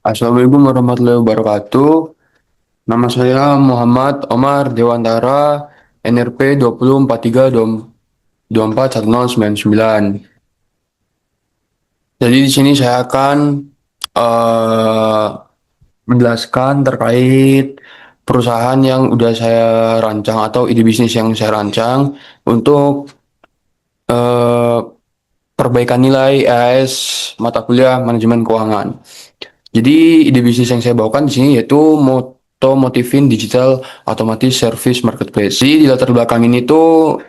Assalamualaikum warahmatullahi wabarakatuh. Nama saya Muhammad Omar Dewantara, NRP 2043241099. Jadi di sini saya akan eh, menjelaskan terkait perusahaan yang udah saya rancang atau ide bisnis yang saya rancang untuk eh, perbaikan nilai AS mata kuliah manajemen keuangan. Jadi ide bisnis yang saya bawakan di sini yaitu Motovin Digital Automotive Service Marketplace. Jadi di latar belakang ini tuh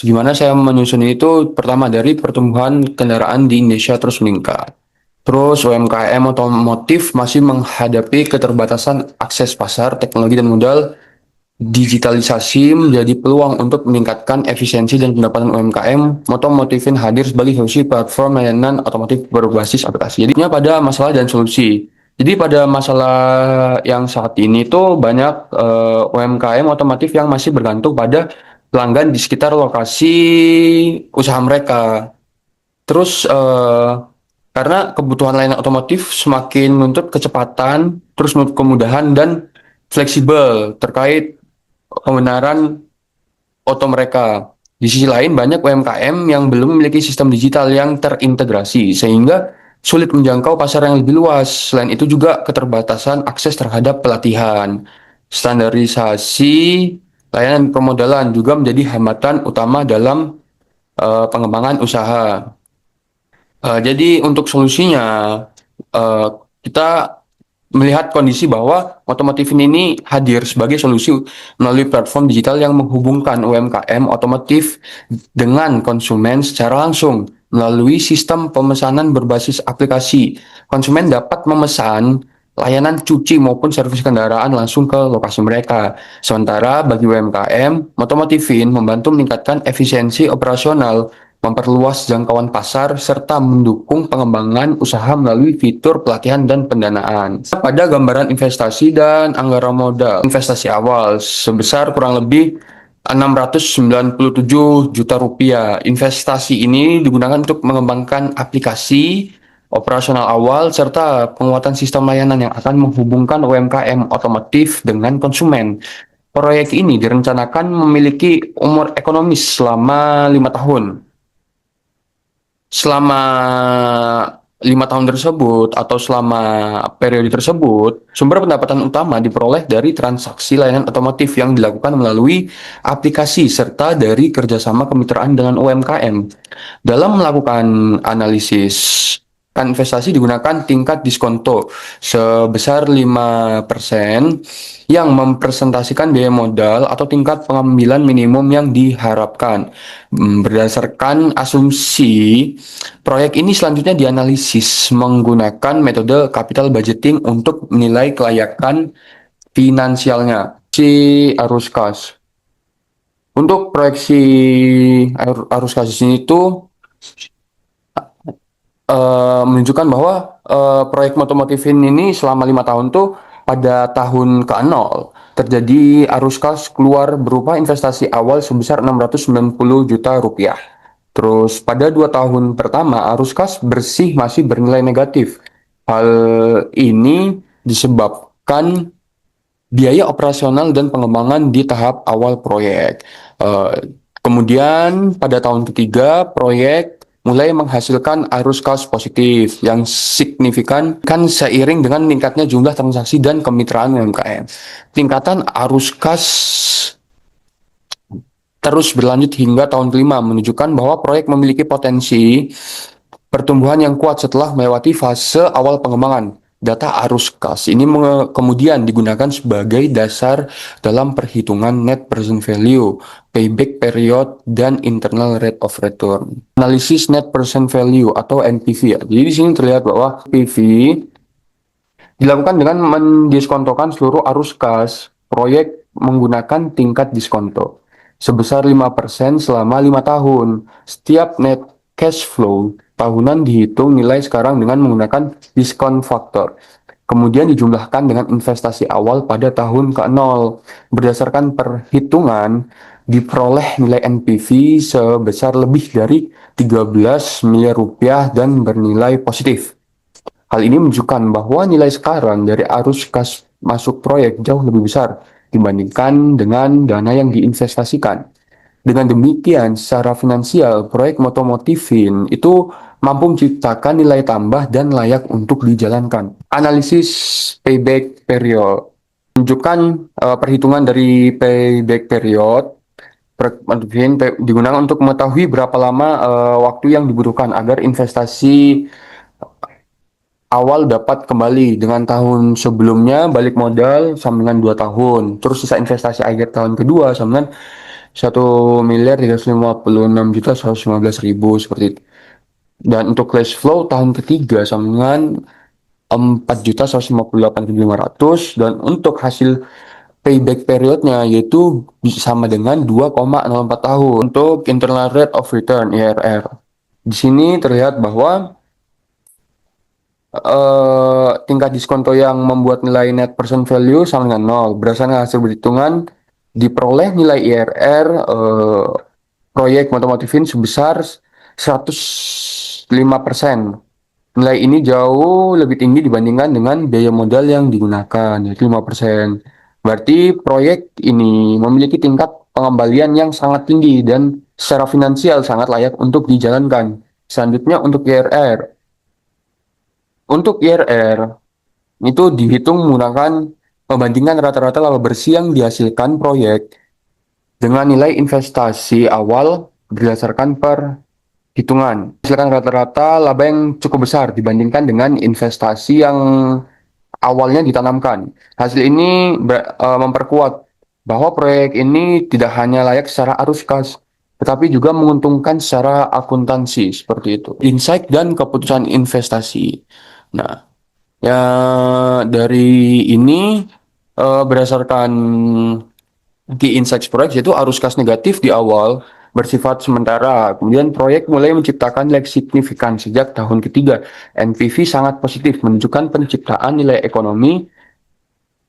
gimana saya menyusun ini tuh pertama dari pertumbuhan kendaraan di Indonesia terus meningkat. Terus UMKM otomotif masih menghadapi keterbatasan akses pasar, teknologi dan modal. Digitalisasi menjadi peluang untuk meningkatkan efisiensi dan pendapatan UMKM. Motovin hadir sebagai solusi platform layanan otomotif berbasis aplikasi. Jadinya pada masalah dan solusi. Jadi pada masalah yang saat ini tuh banyak UMKM otomotif yang masih bergantung pada pelanggan di sekitar lokasi usaha mereka. Terus karena kebutuhan layanan otomotif semakin menuntut kecepatan, terus menuntut kemudahan dan fleksibel terkait kebenaran oto mereka. Di sisi lain, banyak UMKM yang belum memiliki sistem digital yang terintegrasi, sehingga sulit menjangkau pasar yang lebih luas. Selain itu juga keterbatasan akses terhadap pelatihan. Standarisasi layanan permodalan juga menjadi hambatan utama dalam pengembangan usaha. Jadi untuk solusinya, eh, kita melihat kondisi bahwa otomotif ini hadir sebagai solusi melalui platform digital yang menghubungkan UMKM otomotif dengan konsumen secara langsung melalui sistem pemesanan berbasis aplikasi. Konsumen dapat memesan layanan cuci maupun servis kendaraan langsung ke lokasi mereka. Sementara bagi UMKM, Motomotifin membantu meningkatkan efisiensi operasional, memperluas jangkauan pasar, serta mendukung pengembangan usaha melalui fitur pelatihan dan pendanaan. Pada gambaran investasi dan anggaran modal, investasi awal sebesar kurang lebih 697 juta rupiah. Investasi ini digunakan untuk mengembangkan aplikasi, operasional awal, serta penguatan sistem layanan yang akan menghubungkan UMKM otomotif dengan konsumen. Proyek ini direncanakan memiliki umur ekonomis selama 5 tahun. Selama 5 tahun tersebut atau selama periode tersebut, sumber pendapatan utama diperoleh dari transaksi layanan otomotif yang dilakukan melalui aplikasi serta dari kerjasama kemitraan dengan UMKM. Dalam melakukan analisis, kan investasi digunakan tingkat diskonto sebesar 5% yang mempresentasikan biaya modal atau tingkat pengambilan minimum yang diharapkan. Berdasarkan asumsi, proyek ini selanjutnya dianalisis menggunakan metode capital budgeting untuk menilai kelayakan finansialnya. Si arus kas. Untuk proyeksi arus kas ini itu menunjukkan bahwa proyek Motomotifin ini selama 5 tahun tuh pada tahun ke-0 terjadi arus kas keluar berupa investasi awal sebesar 690 juta rupiah. Terus pada 2 tahun pertama arus kas bersih masih bernilai negatif. Hal ini disebabkan biaya operasional dan pengembangan di tahap awal proyek. Eh, Kemudian pada tahun ketiga proyek mulai menghasilkan arus kas positif yang signifikan kan seiring dengan meningkatnya jumlah transaksi dan kemitraan UMKM. Tingkatan arus kas terus berlanjut hingga tahun kelima menunjukkan bahwa proyek memiliki potensi pertumbuhan yang kuat setelah melewati fase awal pengembangan. Data arus kas ini kemudian digunakan sebagai dasar dalam perhitungan net present value, payback period, dan internal rate of return. Analisis net present value atau NPV ya. Jadi di sini terlihat bahwa NPV dilakukan dengan mendiskontokan seluruh arus kas proyek menggunakan tingkat diskonto sebesar 5% selama 5 tahun. Setiap net cash flow tahunan dihitung nilai sekarang dengan menggunakan diskon faktor. Kemudian dijumlahkan dengan investasi awal pada tahun ke-0. Berdasarkan perhitungan, diperoleh nilai NPV sebesar lebih dari 13 miliar rupiah dan bernilai positif. Hal ini menunjukkan bahwa nilai sekarang dari arus kas masuk proyek jauh lebih besar dibandingkan dengan dana yang diinvestasikan. Dengan demikian, secara finansial, proyek Motomotifin itu mampu menciptakan nilai tambah dan layak untuk dijalankan. Analisis payback period menunjukkan perhitungan dari payback period digunakan untuk mengetahui berapa lama waktu yang dibutuhkan agar investasi awal dapat kembali dengan tahun sebelumnya balik modal sama dengan 2 tahun. Terus sisa investasi akhir tahun kedua sama dengan 1.356.115.000 seperti itu. Dan untuk cash flow tahun ketiga sama dengan 4.158.500 dan untuk hasil payback periodnya yaitu bisa sama dengan 2,04 tahun. Untuk internal rate of return IRR. Di sini terlihat bahwa tingkat diskonto yang membuat nilai net present value sama dengan nol. Berdasarkan hasil perhitungan, diperoleh nilai IRR proyek Motomotifin sebesar 105%. Nilai ini jauh lebih tinggi dibandingkan dengan biaya modal yang digunakan, yaitu 5%. Berarti proyek ini memiliki tingkat pengembalian yang sangat tinggi dan secara finansial sangat layak untuk dijalankan. Selanjutnya untuk IRR. Untuk IRR, itu dihitung menggunakan membandingkan rata-rata laba bersih yang dihasilkan proyek dengan nilai investasi awal berdasarkan perhitungan. Hasilkan rata-rata laba yang cukup besar dibandingkan dengan investasi yang awalnya ditanamkan. Hasil ini memperkuat bahwa proyek ini tidak hanya layak secara arus kas, tetapi juga menguntungkan secara akuntansi seperti itu. Insight dan keputusan investasi. Nah, ya, dari ini berdasarkan key insights proyek yaitu arus kas negatif di awal bersifat sementara. Kemudian proyek mulai menciptakan nilai signifikan sejak tahun ketiga. NPV sangat positif menunjukkan penciptaan nilai ekonomi.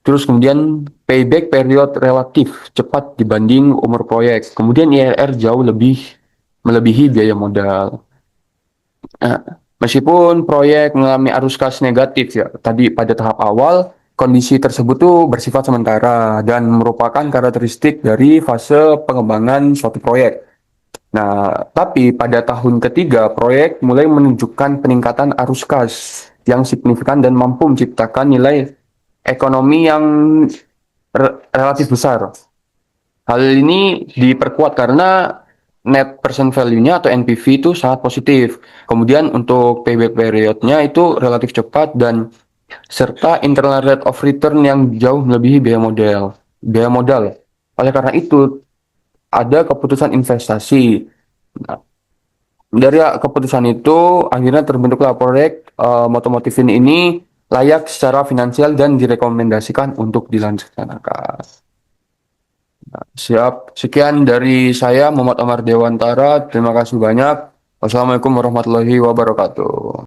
Terus kemudian payback period relatif cepat dibanding umur proyek. Kemudian IRR jauh lebih melebihi biaya modal. Nah, meskipun proyek mengalami arus kas negatif ya, tadi pada tahap awal, kondisi tersebut tuh bersifat sementara dan merupakan karakteristik dari fase pengembangan suatu proyek. Nah, tapi pada tahun ketiga, proyek mulai menunjukkan peningkatan arus kas yang signifikan dan mampu menciptakan nilai ekonomi yang relatif besar. Hal ini diperkuat karena net present value-nya atau NPV itu sangat positif. Kemudian untuk payback period-nya itu relatif cepat dan serta internal rate of return yang jauh melebihi biaya modal. Oleh karena itu, ada keputusan investasi. Nah, dari keputusan itu akhirnya terbentuklah proyek Motomotifin ini layak secara finansial dan direkomendasikan untuk dilaksanakan. Siap. Sekian dari saya Muhammad Amar Dewantara. Terima kasih banyak. Wassalamualaikum warahmatullahi wabarakatuh.